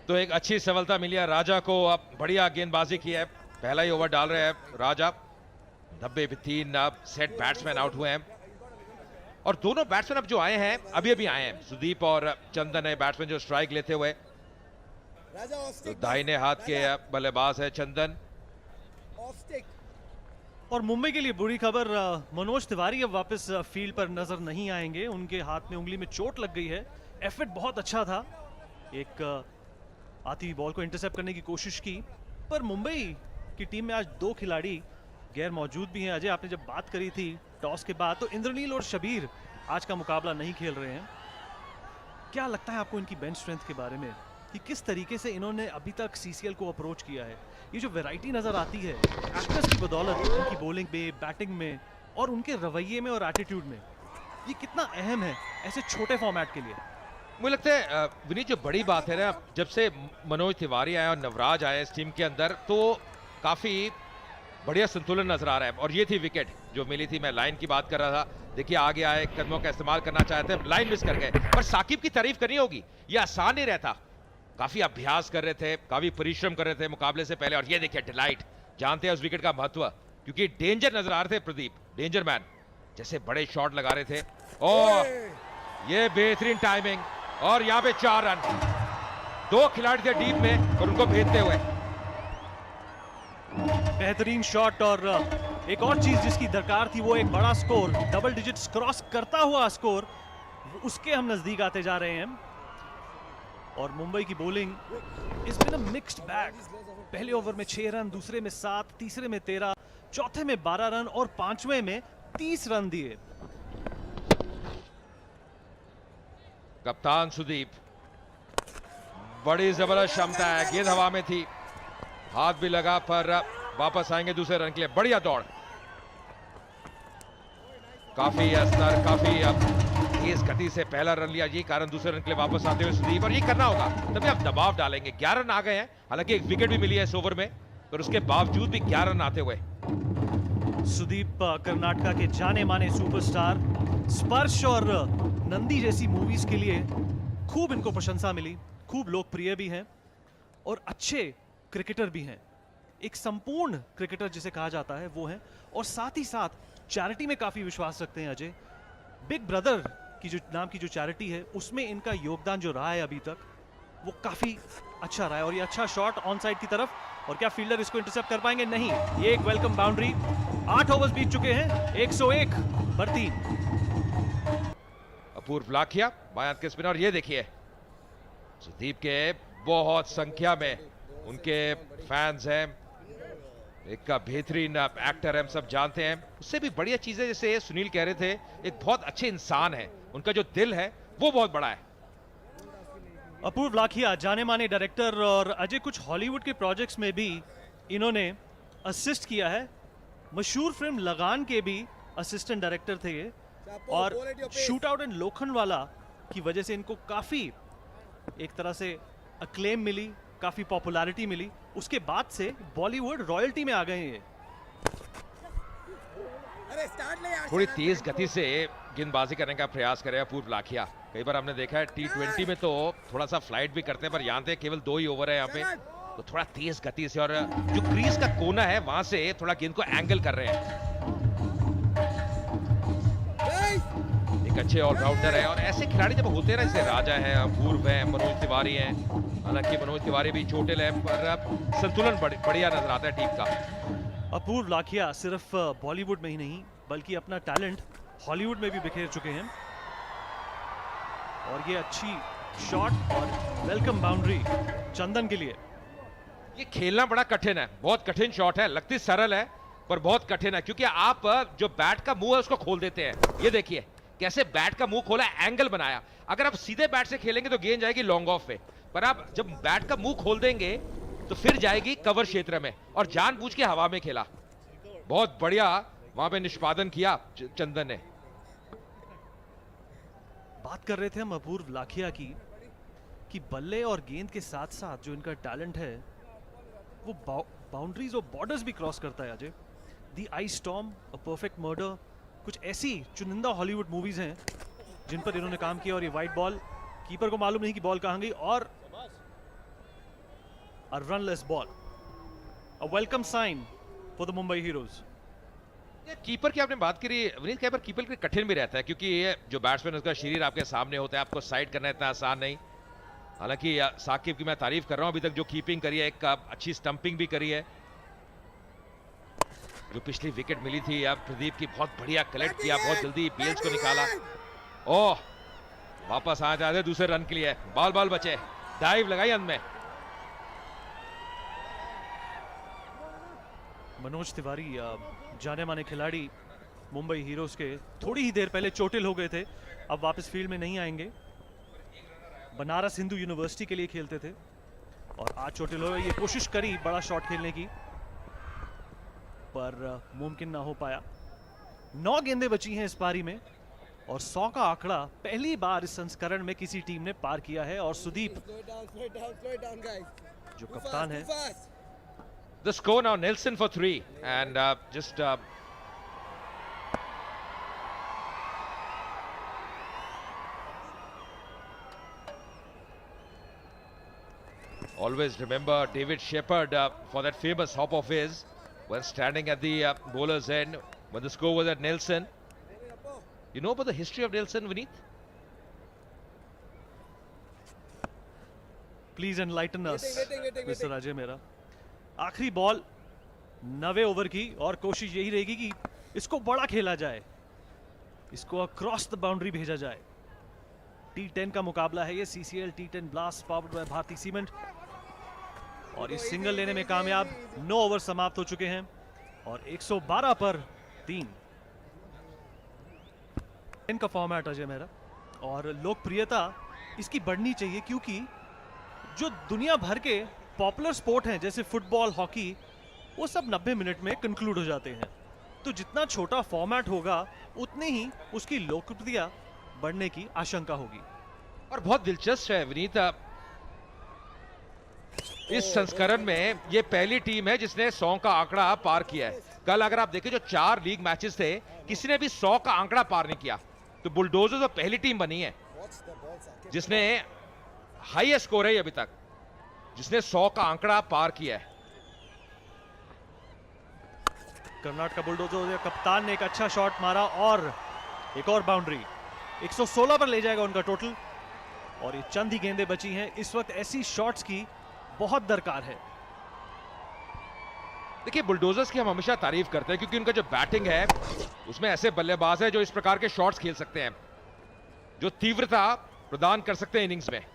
तो एक अच्छी सफलता मिली है राजा को। अब बढ़िया गेंदबाजी की है, पहला ही ओवर डाल रहे हैं राजा। 90 अब सेट बैट्समैन आउट हुए हैं और दोनों बैट्समैन अब जो आए हैं अभी अभी आए हैं, सुदीप और चंदन है बैट्समैन जो स्ट्राइक लेते हुए। तो दाहिने हाथ के बल्लेबाज है चंदन। और मुंबई के लिए बुरी खबर, मनोज तिवारी अब वापस फील्ड पर नजर नहीं आएंगे। उनके हाथ में उंगली में चोट लग गई है। एफर्ट बहुत अच्छा था, एक आती हुई बॉल को इंटरसेप्ट करने की कोशिश की, पर मुंबई की टीम में आज 2 खिलाड़ी गैर मौजूद भी हैं। अजय, आपने जब बात करी थी टॉस के बाद, तो इंद्रनील और शबीर आज का मुकाबला नहीं खेल रहे हैं। क्या लगता है आपको इनकी बेंच स्ट्रेंथ के बारे में कि किस तरीके से इन्होंने अभी तक सीसीएल को अप्रोच किया है? ये जो वैरायटी नजर आती है एक्टर्स की बदौलत, उनकी बॉलिंग में, बैटिंग में और उनके रवैये में और एटीट्यूड में, ये कितना अहम है ऐसे छोटे फॉर्मेट के लिए? मुझे लगता है विनीत, जो बड़ी बात है ना, जब से मनोज तिवारी आए और नवराज आए इस टीम के अंदर, तो काफी बढ़िया संतुलन नजर आ रहा है। और ये थी विकेट जो मिली थी, मैं लाइन की बात कर रहा था। देखिए आगे आए, कदमों का इस्तेमाल करना चाहते हैं, लाइन मिस कर गए। पर साकिब की तारीफ करनी होगी, ये आसान नहीं रहता। काफी अभ्यास कर रहे थे, काफी परिश्रम कर रहे थे मुकाबले से पहले। और ये देखिए डिलाइट, जानते हैं उस विकेट का महत्व, क्योंकि डेंजर नजर आ रहे थे प्रदीप, डेंजर मैन जैसे बड़े शॉट लगा रहे थे। और ये बेहतरीन टाइमिंग, और यहां पे 4 रन। 2 खिलाड़ी थे डीप में और उनको भेजते हुए बेहतरीन शॉट। और एक और चीज जिसकी दरकार थी वो एक बड़ा स्कोर, डबल डिजिट्स क्रॉस करता हुआ स्कोर, उसके हम नजदीक आते जा रहे हैं। और मुंबई की बॉलिंग इस बिन मिक्स्ड बैग। पहले ओवर में 6 रन, दूसरे में 7, तीसरे में 13, चौथे में 12 रन और पांचवें में 30 रन दिए। कप्तान सुदीप, बड़ी जबरदस्त क्षमता है, गेंद हवा में थी, हाथ भी लगा, पर वापस आएंगे दूसरे रन के लिए। बढ़िया दौड़, काफी असर, काफी तेज गति से पहला रन लिया, ये कारण दूसरे रन के लिए वापस आते हुए सुदीप। और ये करना होगा, तभी आप दबाव डालेंगे। 11 रन आ गए हैं, हालांकि एक विकेट भी मिली है इस ओवर में, पर उसके बावजूद भी 11 रन आते हुए। सुदीप कर्नाटका के जाने माने सुपरस्टार, स्पर्श और नंदी जैसी मूवीज के लिए खूब इनको प्रशंसा मिली, खूब लोकप्रिय भी हैं और अच्छे क्रिकेटर भी हैं। एक संपूर्ण क्रिकेटर जिसे कहा जाता है वो है, और साथ ही साथ चैरिटी में काफी विश्वास रखते हैं अजय। बिग ब्रदर की जो नाम की जो चैरिटी है, उसमें इनका योगदान जो रहा है अभी तक, वो काफी अच्छा रहा है। और ये अच्छा शॉट ऑन साइड की तरफ, और क्या फील्डर इसको इंटरसेप्ट कर पाएंगे? नहीं, ये एक वेलकम बाउंड्री। 8 ओवर्स बीत चुके हैं, 101 पर 3। अपूर्व लाखिया बायां के स्पिनर। ये देखिए सुदीप के बहुत संख्या में उनके फैंस हैं, एक बेहतरीन एक्टर है, हम सब जानते हैं। उससे भी बढ़िया चीजें, जैसे सुनील कह रहे थे, एक बहुत अच्छे इंसान है, उनका जो दिल है वो बहुत बड़ा है। अपूर्व लाखिया जाने माने डायरेक्टर, और अजय कुछ हॉलीवुड के प्रोजेक्ट्स में भी इन्होंने असिस्ट किया है। मशहूर फिल्म लगान के भी असिस्टेंट डायरेक्टर थे ये, और शूट आउट एंड लोखंडवाला की वजह से इनको काफी एक तरह से अक्लेम मिली, काफी पॉपुलैरिटी मिली। उसके बाद से बॉलीवुड रॉयल्टी में आ गए हैं। थोड़ी तेज गति से गेंदबाजी करने का प्रयास करे अपूर्व लाखिया। कई बार हमने देखा है T20 में तो थोड़ा सा फ्लाइट भी करते हैं, पर यहाँ पे केवल 2 ही ओवर है यहाँ पे, तो थोड़ा तेज गति से, और जो क्रीज का कोना है वहां से थोड़ा गेंद को एंगल कर रहे हैं। एक अच्छे ऑलराउंडर है, और ऐसे खिलाड़ी जब होते हैं ना, जैसे राजा है, अपूर्व है, मनोज तिवारी है, हालांकि मनोज तिवारी भी चोटिल है, पर संतुलन बढ़िया नजर आता है टीम का। अपूर्व लाखिया सिर्फ बॉलीवुड में ही नहीं, बल्कि अपना टैलेंट हॉलीवुड में भी बिखेर चुके हैं। और ये अच्छी शॉट और वेलकम बाउंड्री चंदन के लिए। ये खेलना बड़ा कठिन है, बहुत कठिन शॉट है, लगती सरल है पर बहुत कठिन है, क्योंकि आप जो बैट का मुंह है उसको खोल देते हैं। ये देखिए कैसे बैट का मुंह खोला, एंगल बनाया। अगर आप सीधे बैट से खेलेंगे तो गेंद जाएगी लॉन्ग ऑफ पे, पर आप जब बैट का मुंह खोल देंगे तो फिर जाएगी कवर क्षेत्र में, और जानबूझ के हवा में खेला। बहुत बढ़िया वहां पे निष्पादन किया चंदन ने। बात कर रहे थे हम अपूर्व लाखिया की, कि बल्ले और गेंद के साथ साथ जो इनका टैलेंट है वो बाउंड्रीज और बॉर्डर्स भी क्रॉस करता है Ajay. The ice storm, a perfect murder, कुछ ऐसी चुनिंदा हॉलीवुड मूवीज हैं जिन पर इन्होंने काम किया। और ये वाइट बॉल, कीपर को मालूम नहीं कि बॉल कहां गई, और a runless ball. A welcome sign for the Mumbai Heroes. Keeper की आपने बात करी विनीत, कई बार कीपर के लिए कठिन भी रहता है क्योंकि ये जो बैट्समैन उसका शरीर आपके सामने होता है, आपको साइड करना इतना आसान नहीं। हालांकि साकिब की मैं तारीफ कर रहा हूं अभी तक जो कीपिंग करी है, एक अच्छी स्टंपिंग भी करी है। जो पिछली विकेट मिली थी या प्रदीप की बहुत बढ़िया कलेक्ट किया, बहुत जल्दी बेल्स को निकाला। ओह, वापस आ जाते दूसरे रन के लिए, बॉल बचे, डाइव लगाई अंत में। मनोज तिवारी जाने माने खिलाड़ी मुंबई हीरोज के थोड़ी ही देर पहले चोटिल हो गए थे, अब वापस फील्ड में नहीं आएंगे। बनारस हिंदू यूनिवर्सिटी के लिए खेलते थे और आज चोटिल हो गए। ये कोशिश करी बड़ा शॉट खेलने की पर मुमकिन ना हो पाया। 9 गेंदें बची हैं इस पारी में और 100 का आंकड़ा पहली बार इस संस्करण में किसी टीम ने पार किया है। और सुदीप जो कप्तान है, The score now, Nelson for 3 and just always remember David Shepherd for that famous hop of his when standing at the bowler's end when the score was at Nelson. You know about the history of Nelson, Vineet? Please enlighten us, Mr. Ajay Mehra. आखिरी ball 90 over की और कोशिश यही रहेगी कि इसको बड़ा खेला जाए, इसको अक्रॉस द बाउंड्री भेजा जाए। T10 का मुकाबला है ये, CCL T10 blast powered by Bharathi cement. और इस सिंगल लेने में कामयाब। 9 ओवर समाप्त हो चुके हैं और 112 पर 3 इनका फॉर्मेट अजय मेहरा। और लोकप्रियता इसकी बढ़नी चाहिए क्योंकि जो दुनिया भर के पॉपुलर स्पोर्ट हैं जैसे फुटबॉल, हॉकी, वो सब 90 मिनट में कंक्लूड हो जाते हैं। तो जितना छोटा फॉर्मेट होगा उतनी ही उसकी लोकप्रियता बढ़ने की आशंका होगी। और बहुत दिलचस्प है विनीत, इस संस्करण में ये पहली टीम है जिसने 100 का आंकड़ा पार किया है। कल अगर आप देखें जो 4 लीग मैचेस थे, किसी ने भी 100 का आंकड़ा पार नहीं किया। तो बुलडोजर तो पहली टीम बनी है जिसने हाईएस्ट स्कोर है अभी तक, जिसने 100 का आंकड़ा पार किया है। कर्नाटक बुलडोजर कप्तान ने एक अच्छा शॉट मारा और एक और बाउंड्री। 116 पर ले जाएगा उनका टोटल। और ये चंद ही गेंदें बची हैं, इस वक्त ऐसी शॉट्स की बहुत दरकार है। देखिए, बुलडोजर्स की हम हमेशा तारीफ करते हैं क्योंकि उनका जो बैटिंग है उसमें ऐसे बल्लेबाज है जो इस प्रकार के शॉट्स खेल सकते हैं, जो तीव्रता प्रदान कर सकते हैं इनिंग्स में।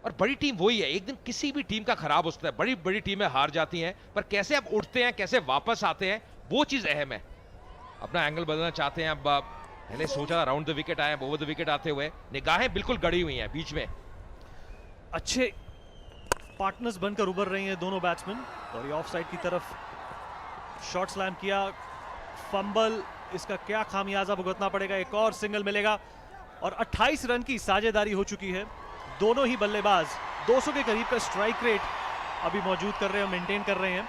और बड़ी टीम वही है, एक दिन किसी भी टीम का खराब होता है, बड़ी बड़ी टीमें हार जाती हैं, पर कैसे अब उठते हैं, कैसे वापस आते हैं, वो चीज अहम है। अपना एंगल बदलना चाहते हैं। अब पहले सोचा राउंड द विकेट आए, ओवर द विकेट आते हुए निगाहें बिल्कुल गड़ी हुई हैं बीच में। अच्छे पार्टनर्स बनकर उभर रही हैं दोनों बैट्समैन। और ये ऑफ साइड की तरफ शॉट स्लैम किया, फंबल, इसका क्या खामियाजा भुगतना पड़ेगा। एक और सिंगल मिलेगा और 28 रन की साझेदारी हो चुकी है। दोनों ही बल्लेबाज 200 के करीब का स्ट्राइक रेट अभी मौजूद कर रहे हैं, मेंटेन कर रहे हैं।